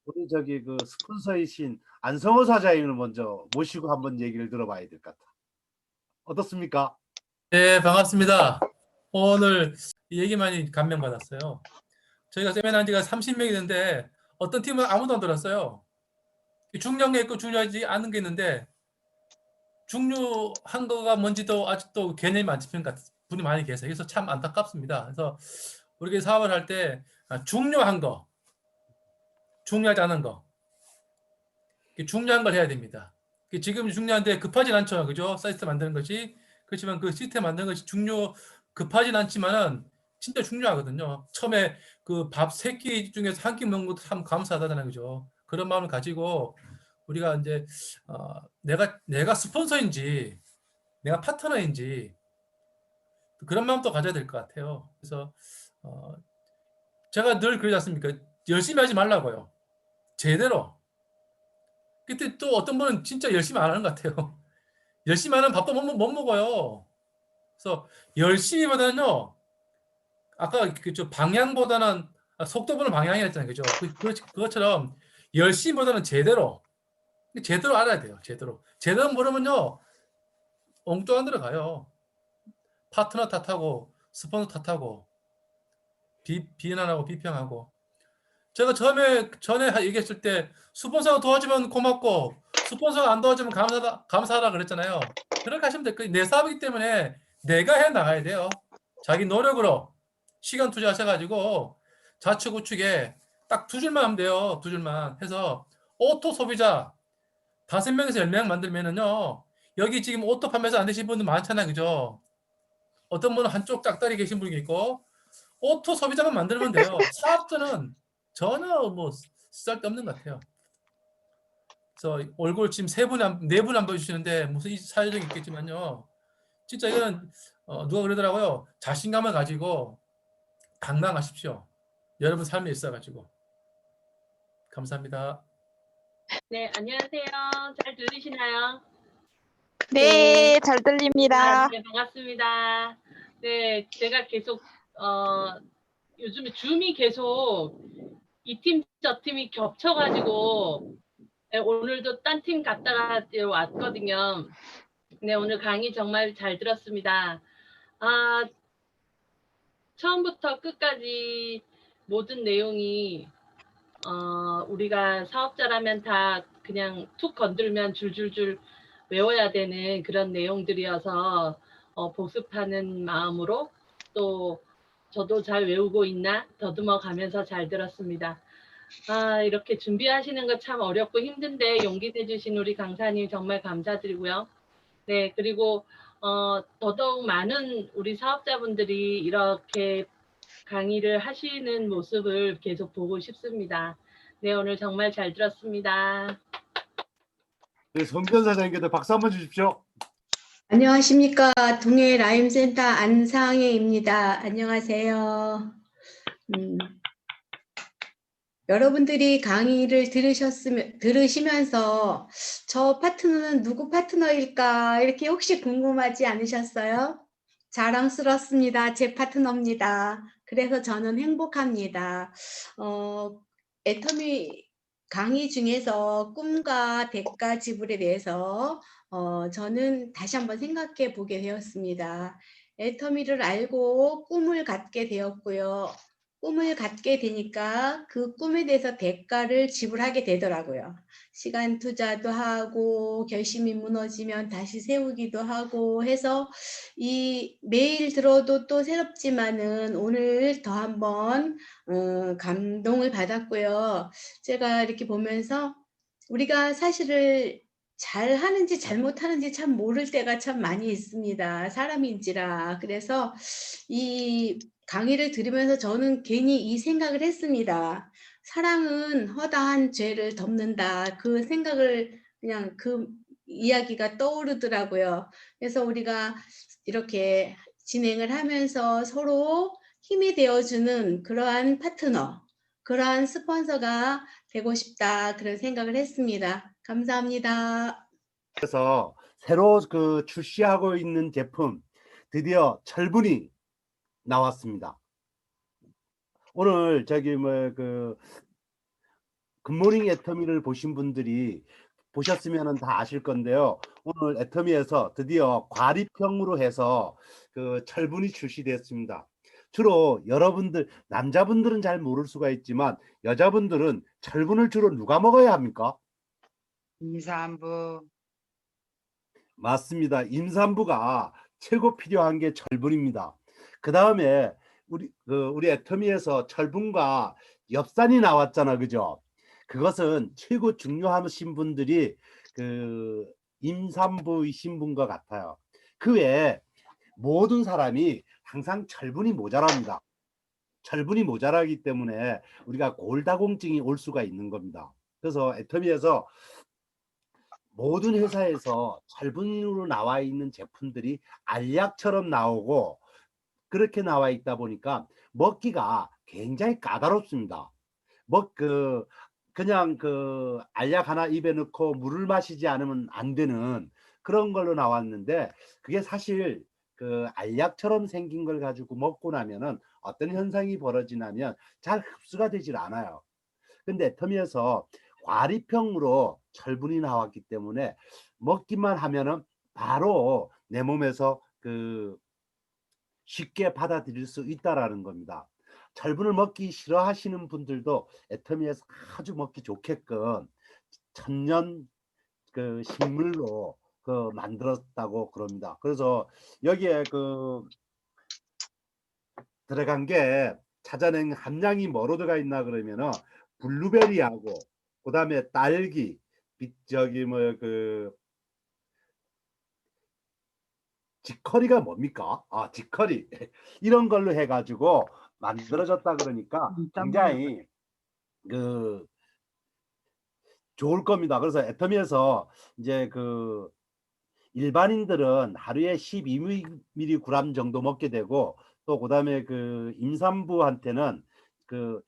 Speaker 3: 우리 그 스폰서이신 안성호 사장님을 먼저 모시고 한번 얘기를 들어봐야 될 것 같아. 어떻습니까?
Speaker 4: 네, 반갑습니다. 오늘 얘기 많이 감명받았어요. 저희가 세미나 한 지가 30명이 됐는데 어떤 팀은 아무도 안 들었어요. 중요한 게 있고 중요하지 않은 게 있는데 중요한 거가 뭔지도 아직도 개념이 안 잡힌 분이 많이 계세요. 그래서 참 안타깝습니다. 그래서 우리가 사업을 할 때 중요한 거, 중요하지 않은 거, 중요한 걸 해야 됩니다. 지금 중요한데 급하진 않죠, 그죠? 사이트 만드는 것이. 그렇지만 그 시스템 만드는 것이 급하진 않지만은 진짜 중요하거든요. 처음에 그 밥 3끼 중에서 한 끼 먹는 것도 참 감사하다잖아요, 그죠? 그런 마음을 가지고 우리가 이제 내가 스폰서인지 내가 파트너인지 그런 마음도 가져야 될 것 같아요. 그래서 제가 늘 그러지 않습니까? 열심히 하지 말라고요. 제대로. 그때 또 어떤 분은 진짜 열심히 안 하는 것 같아요. 열심히 하는 밥도 못 먹어요. 그래서 열심히보다는요, 아까 저 방향보다는 속도보다는 방향이었잖아요, 그죠? 그것처럼 열심히보다는 제대로 알아야 돼요. 제대로 모르면요 엉뚱한 데로 가요. 파트너 탓하고 스폰서 탓하고 비난하고 비평하고. 제가 전에 얘기했을 때 스폰서가 도와주면 고맙고 스폰서가 안 도와주면 감사하다 그랬잖아요. 그렇게 하시면 될 거예요. 내 사업이기 때문에 내가 해 나가야 돼요. 자기 노력으로 시간 투자하셔가지고 좌측 우측에 딱 2줄만 하면 돼요. 2줄만 해서 오토 소비자 5명에서 10명 만들면은요, 여기 지금 오토 판매사 안 되신 분들 많잖아요, 그죠? 어떤 분은 한쪽 짝다리 계신 분이 있고 오토 소비자만 만들면 돼요. 사업자는 전혀 뭐 쓸데없는 것 같아요. 그래서 얼굴 지금 4분 안 보여주시는데 무슨 사회적이 있겠지만요, 진짜 이거는 누가 그러더라고요. 자신감을 가지고 당당하십시오. 여러분 삶에 있어가지고. 감사합니다.
Speaker 5: 네, 안녕하세요. 잘 들리시나요?
Speaker 6: 네, 잘 들립니다.
Speaker 5: 네, 반갑습니다. 네, 제가 계속 요즘에 줌이 계속 이 팀, 저 팀이 겹쳐가지고 네, 오늘도 딴 팀 갔다가 왔거든요. 네, 오늘 강의 정말 잘 들었습니다. 처음부터 끝까지 모든 내용이 우리가 사업자라면 다 그냥 툭 건들면 줄줄줄 외워야 되는 그런 내용들이어서 복습하는 마음으로 또 저도 잘 외우고 있나 더듬어 가면서 잘 들었습니다. 이렇게 준비하시는 거 참 어렵고 힘든데 용기 내주신 우리 강사님 정말 감사드리고요. 네, 그리고 더더욱 많은 우리 사업자분들이 이렇게 강의를 하시는 모습을 계속 보고 싶습니다. 네, 오늘 정말 잘 들었습니다.
Speaker 3: 네, 성전 사장님께도 박수 한번 주십시오.
Speaker 7: 안녕하십니까. 동해 라임센터 안상혜입니다. 안녕하세요. 여러분들이 강의를 들으시면서 저 파트너는 누구 파트너일까 이렇게 혹시 궁금하지 않으셨어요? 자랑스럽습니다. 제 파트너입니다. 그래서 저는 행복합니다. 애터미 강의 중에서 꿈과 대가 지불에 대해서 저는 다시 한번 생각해 보게 되었습니다. 애터미를 알고 꿈을 갖게 되었고요. 꿈을 갖게 되니까 그 꿈에 대해서 대가를 지불하게 되더라고요. 시간 투자도 하고 결심이 무너지면 다시 세우기도 하고 해서 이 매일 들어도 또 새롭지만은 오늘 더 한번 감동을 받았고요. 제가 이렇게 보면서 우리가 사실을 잘 하는지 잘못하는지 참 모를 때가 참 많이 있습니다. 사람인지라. 그래서 이 강의를 들으면서 저는 괜히 이 생각을 했습니다. 사랑은 허다한 죄를 덮는다. 그 생각을 그냥 그 이야기가 떠오르더라고요. 그래서 우리가 이렇게 진행을 하면서 서로 힘이 되어주는 그러한 파트너, 그러한 스폰서가 되고 싶다. 그런 생각을 했습니다. 감사합니다.
Speaker 3: 그래서 새로 그 출시하고 있는 제품 드디어 철분이 나왔습니다. 오늘 저기 뭐 그 굿모닝 애터미를 보신 분들이 보셨으면 다 아실 건데요. 오늘 애터미에서 드디어 과립형으로 해서 그 철분이 출시됐습니다. 주로 여러분들 남자분들은 잘 모를 수가 있지만 여자분들은 철분을 주로 누가 먹어야 합니까?
Speaker 8: 임산부.
Speaker 3: 맞습니다. 임산부가 최고 필요한 게 철분입니다. 그 다음에 우리 애터미에서 철분과 엽산이 나왔잖아, 그죠? 그것은 최고 중요하신 분들이 그 임산부이신 분과 같아요. 그 외에 모든 사람이 항상 철분이 모자랍니다. 철분이 모자라기 때문에 우리가 골다공증이 올 수가 있는 겁니다. 그래서 애터미에서 모든 회사에서 철분으로 나와 있는 제품들이 알약처럼 나오고 그렇게 나와 있다 보니까 먹기가 굉장히 까다롭습니다. 그냥 그 알약 하나 입에 넣고 물을 마시지 않으면 안 되는 그런 걸로 나왔는데 그게 사실 그 알약처럼 생긴 걸 가지고 먹고 나면은 어떤 현상이 벌어지냐면 잘 흡수가 되질 않아요. 근데 애터미에서 과립형으로 철분이 나왔기 때문에 먹기만 하면은 바로 내 몸에서 그 쉽게 받아들일 수 있다라는 겁니다. 철분을 먹기 싫어하시는 분들도 애터미에서 아주 먹기 좋게끔 천연 그 식물로 그 만들었다고 그럽니다. 그래서 여기에 그 들어간 게 찾아낸 함량이 뭐로 들어가 있나 그러면은 블루베리하고 그다음에 딸기 저기 뭐 그 지커리가 뭡니까? 아, 지커리 이런 걸로 해가지고 만들어졌다 그러니까 굉장히 그 좋을 겁니다. 그래서 애터미에서 이제 그 일반인들은 하루에 12mg 정도 먹게 되고 또 그다음에 그 임산부한테는 그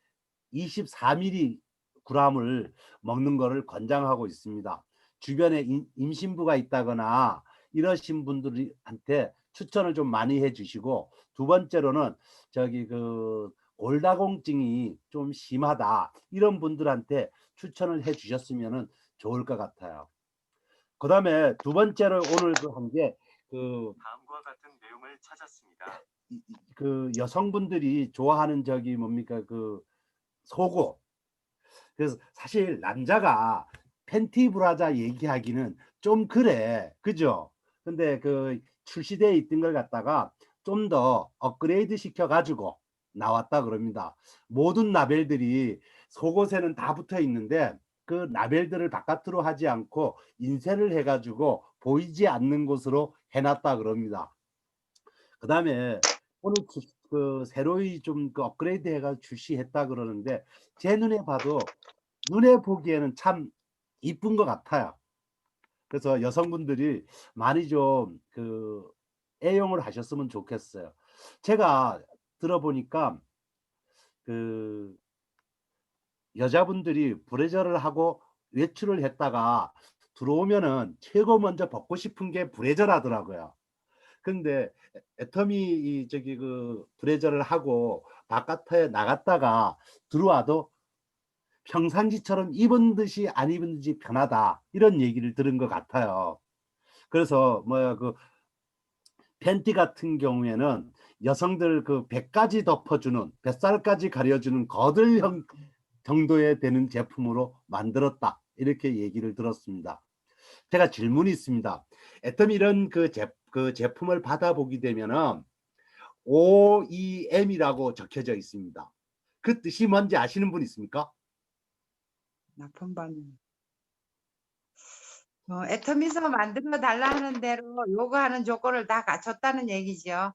Speaker 3: 24mg을 먹는 거를 권장하고 있습니다. 주변에 임신부가 있다거나 이러신 분들한테 추천을 좀 많이 해주시고 두 번째로는 저기 그 골다공증이 좀 심하다 이런 분들한테 추천을 해주셨으면 좋을 것 같아요. 그 다음에 두 번째로 오늘 한 게 그
Speaker 9: 다음과 같은 내용을 찾았습니다.
Speaker 3: 그 여성분들이 좋아하는 저기 뭡니까 그 속옷. 그래서 사실 남자가 팬티 브라자 얘기하기는 좀 그래, 그죠? 근데 그 출시되어 있던 걸 갖다가 좀 더 업그레이드 시켜 가지고 나왔다 그럽니다. 모든 라벨들이 속옷에는 다 붙어 있는데 그 라벨들을 바깥으로 하지 않고 인쇄를 해 가지고 보이지 않는 곳으로 해놨다 그럽니다. 그 다음에 오늘 그 새로이 좀 그 업그레이드 해가지고 출시했다 그러는데 제 눈에 봐도 눈에 보기에는 참 이쁜 것 같아요. 그래서 여성분들이 많이 좀 그 애용을 하셨으면 좋겠어요. 제가 들어보니까 그 여자분들이 브래저를 하고 외출을 했다가 들어오면은 최고 먼저 벗고 싶은 게 브래저라더라고요. 근데 애터미 저기 그 브래저를 하고 바깥에 나갔다가 들어와도 평상시처럼 입은 듯이 안 입은 듯이 편하다 이런 얘기를 들은 것 같아요. 그래서 뭐야 그 팬티 같은 경우에는 여성들 그 배까지 덮어주는, 뱃살까지 가려주는 거들형 정도에 되는 제품으로 만들었다, 이렇게 얘기를 들었습니다. 제가 질문이 있습니다. 애터미 이런 그 제품을 받아보게 되면은 OEM이라고 적혀져 있습니다. 그 뜻이 뭔지 아시는 분 있습니까?
Speaker 8: 나쁜 반. 애터미에서 만들어 달라 하는 대로 요구하는 조건을 다 갖췄다는 얘기죠.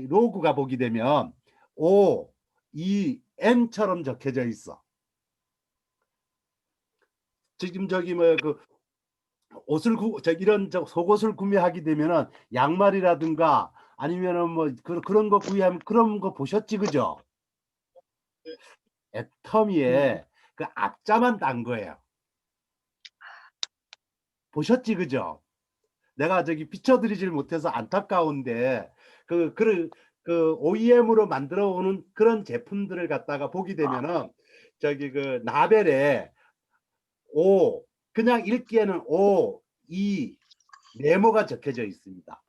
Speaker 3: 로고가 보게 되면 OEM처럼 적혀져 있어. 지금 저기 뭐 그 옷을 이런 속옷을 구매하게 되면은 양말이라든가 아니면은 뭐 그런 거 구매하면 그런 거 보셨지, 그죠? 애터미에 그 앞자만 딴 거예요. 보셨지, 그죠? 내가 저기 비춰드리질 못해서 안타까운데 그 OEM으로 만들어 오는 그런 제품들을 갖다가 보게 되면은 저기 그 라벨에 그냥 읽기에는 네모가 적혀져 있습니다.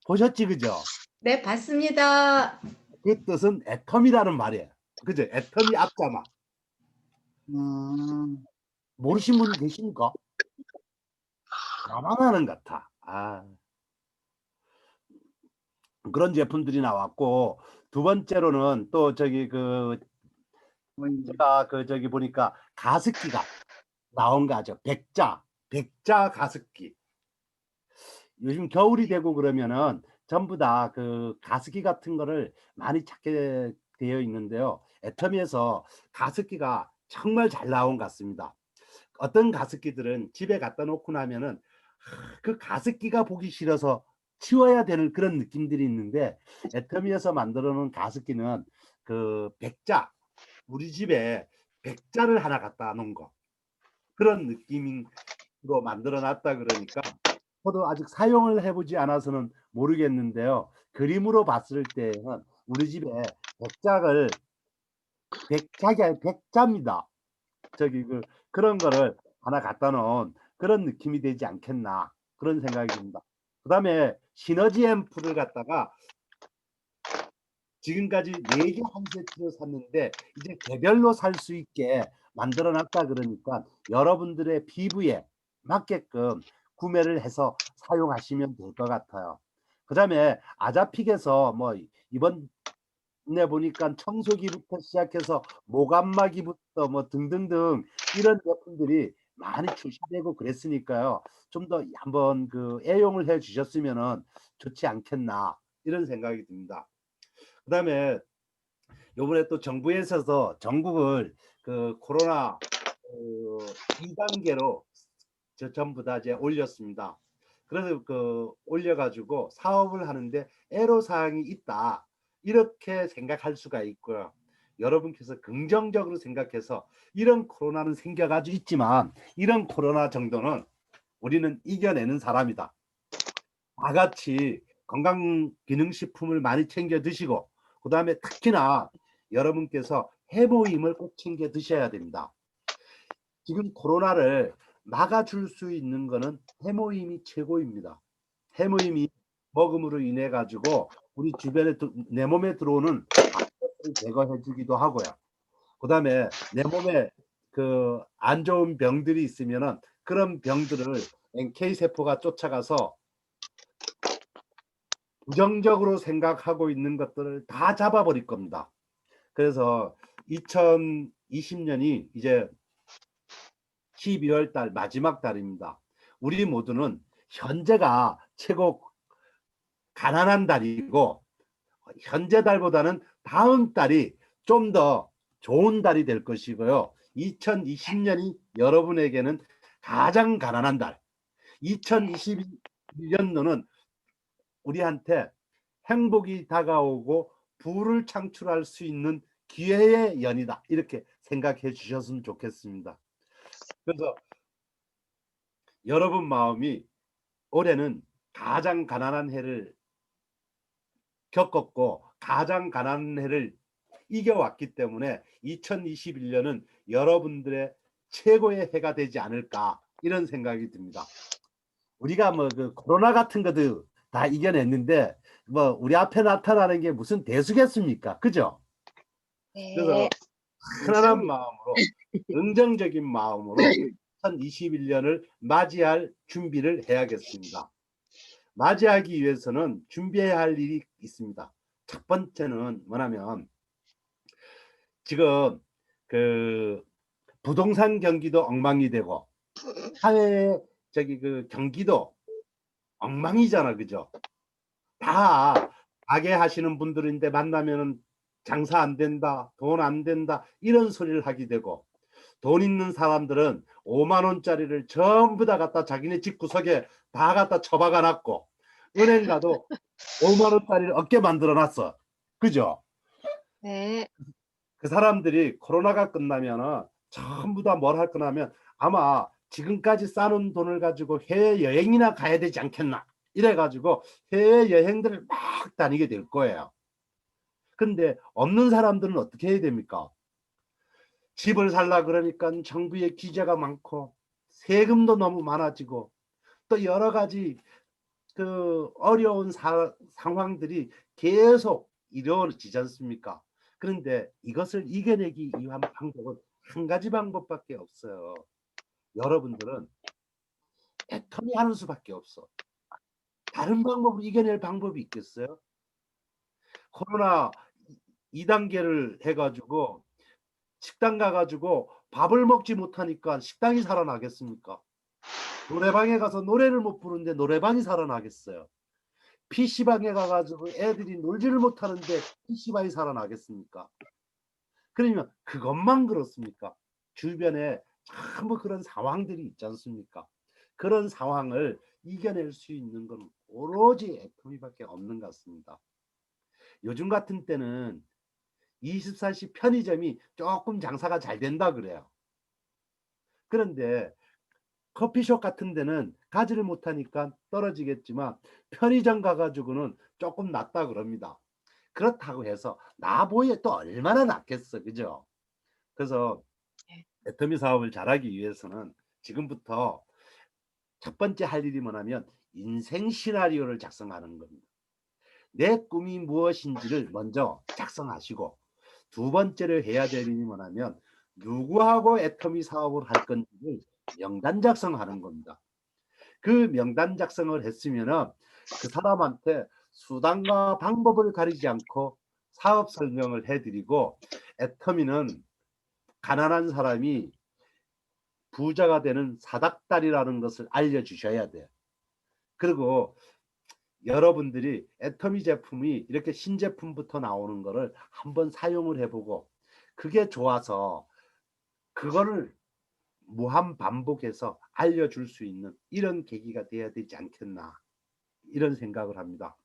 Speaker 3: 보셨지, 그죠?
Speaker 7: 네, 봤습니다.
Speaker 3: 그 뜻은 애터미라는 말이에요. 그죠? 애터미 앞자만. 모르신 분이 계십니까? 나만 하는 것 같아. 그런 제품들이 나왔고, 두 번째로는 또 저기 제가 저기 보니까 가습기가 나온 거 아죠. 백자 가습기. 요즘 겨울이 되고 그러면은 전부 다 그 가습기 같은 거를 많이 찾게 되어 있는데요. 애터미에서 가습기가 정말 잘 나온 것 같습니다. 어떤 가습기들은 집에 갖다 놓고 나면은 그 가습기가 보기 싫어서 치워야 되는 그런 느낌들이 있는데, 애터미에서 만들어 놓은 가습기는 그 백자, 우리 집에 백자를 하나 갖다 놓은 거, 그런 느낌으로 만들어 놨다 그러니까 저도 아직 사용을 해보지 않아서는 모르겠는데요. 그림으로 봤을 때는 우리 집에 백작이 아니라 백자입니다. 저기 그런 거를 하나 갖다 놓은 그런 느낌이 되지 않겠나, 그런 생각이 듭니다. 그 다음에 시너지 앰프를 갖다가 지금까지 4개 한 세트를 샀는데 이제 개별로 살 수 있게 만들어 놨다 그러니까 여러분들의 피부에 맞게끔 구매를 해서 사용하시면 될 것 같아요. 그 다음에 아자픽에서 뭐 이번에 보니까 청소기부터 시작해서 모감마기부터 뭐 등등등 이런 제품들이 많이 출시되고 그랬으니까요. 좀 더 한번 애용을 해 주셨으면 좋지 않겠나, 이런 생각이 듭니다. 그 다음에 요번에 또 정부에서 전국을 코로나 2단계로 전부 다 이제 올렸습니다. 그래서 올려가지고 사업을 하는데 애로사항이 있다, 이렇게 생각할 수가 있고요. 여러분께서 긍정적으로 생각해서 이런 코로나는 생겨가지고 있지만 이런 코로나 정도는 우리는 이겨내는 사람이다, 다같이 건강기능식품을 많이 챙겨 드시고, 그 다음에 특히나 여러분께서 해모임을 꼭 챙겨 드셔야 됩니다. 지금 코로나를 막아줄 수 있는 거는 해모임이 최고입니다. 해모임이 먹음으로 인해 가지고 우리 주변에 내 몸에 들어오는 바이러스를 제거해 주기도 하고요. 그 다음에 내 몸에 안 좋은 병들이 있으면은 그런 병들을 NK세포가 쫓아가서 부정적으로 생각하고 있는 것들을 다 잡아버릴 겁니다. 그래서 2020년이 이제 12월 달 마지막 달입니다. 우리 모두는 현재가 최고 가난한 달이고, 현재 달보다는 다음 달이 좀 더 좋은 달이 될 것이고요. 2020년이 여러분에게는 가장 가난한 달, 2021년도는 우리한테 행복이 다가오고 부를 창출할 수 있는 기회의 연이다, 이렇게 생각해 주셨으면 좋겠습니다. 그래서 여러분 마음이 올해는 가장 가난한 해를 겪었고 가장 가난한 해를 이겨왔기 때문에 2021년은 여러분들의 최고의 해가 되지 않을까, 이런 생각이 듭니다. 우리가 뭐 코로나 같은 것도 다 이겨냈는데 뭐 우리 앞에 나타나는 게 무슨 대수겠습니까? 그죠? 그래서
Speaker 6: 네.
Speaker 3: 편안한 마음으로 긍정적인 마음으로 2021년을 맞이할 준비를 해야겠습니다. 맞이하기 위해서는 준비해야 할 일이 있습니다. 첫 번째는 뭐냐면 지금 그 부동산 경기도 엉망이 되고 사회 그 경기도 엉망이잖아, 그죠? 다 가게 하시는 분들인데 만나면은 장사 안 된다, 돈 안 된다 이런 소리를 하게 되고, 돈 있는 사람들은 5만 원짜리를 전부 다 갖다 자기네 집 구석에 다 갖다 처박아 놨고, 은행 가도 5만 원짜리를 얻게 만들어 놨어. 그죠?
Speaker 6: 네.
Speaker 3: 그 사람들이 코로나가 끝나면은 전부 다 뭘 할 거냐면 아마 지금까지 쌓은 돈을 가지고 해외 여행이나 가야 되지 않겠나 이래 가지고 해외 여행들을 막 다니게 될 거예요. 근데 없는 사람들은 어떻게 해야 됩니까? 집을 살라 그러니까 정부의 규제가 많고 세금도 너무 많아지고 또 여러 가지 그 어려운 상황들이 계속 이루어지지 않습니까? 그런데 이것을 이겨내기 위한 방법은 한 가지 방법밖에 없어요. 여러분들은 애터미 하는 수밖에 없어. 다른 방법으로 이겨낼 방법이 있겠어요? 코로나 2단계를 해가지고 식당 가가지고 밥을 먹지 못하니까 식당이 살아나겠습니까? 노래방에 가서 노래를 못 부르는데 노래방이 살아나겠어요? PC방에 가가지고 애들이 놀지를 못하는데 PC방이 살아나겠습니까? 그러면 그것만 그렇습니까? 주변에 전부 그런 상황들이 있지 않습니까? 그런 상황을 이겨낼 수 있는 건 오로지 애터미밖에 없는 것 같습니다. 요즘 같은 때는 24시 편의점이 조금 장사가 잘 된다 그래요. 그런데 커피숍 같은 데는 가지를 못하니까 떨어지겠지만 편의점 가가지고는 조금 낫다 그럽니다. 그렇다고 해서 나보에 또 얼마나 낫겠어, 그죠? 그래서 애터미 사업을 잘하기 위해서는 지금부터 첫 번째 할 일이 뭐냐면 인생 시나리오를 작성하는 겁니다. 내 꿈이 무엇인지를 먼저 작성하시고, 두 번째로 해야 될 일이 뭐냐면 누구하고 애터미 사업을 할 건지를 명단 작성하는 겁니다. 그 명단 작성을 했으면은 그 사람한테 수단과 방법을 가리지 않고 사업 설명을 해드리고, 애터미는 가난한 사람이 부자가 되는 사닥다리라는 것을 알려주셔야 돼요. 그리고 여러분들이 애터미 제품이 이렇게 신제품부터 나오는 거를 한번 사용을 해보고 그게 좋아서 그거를 무한 반복해서 알려줄 수 있는 이런 계기가 돼야 되지 않겠나, 이런 생각을 합니다.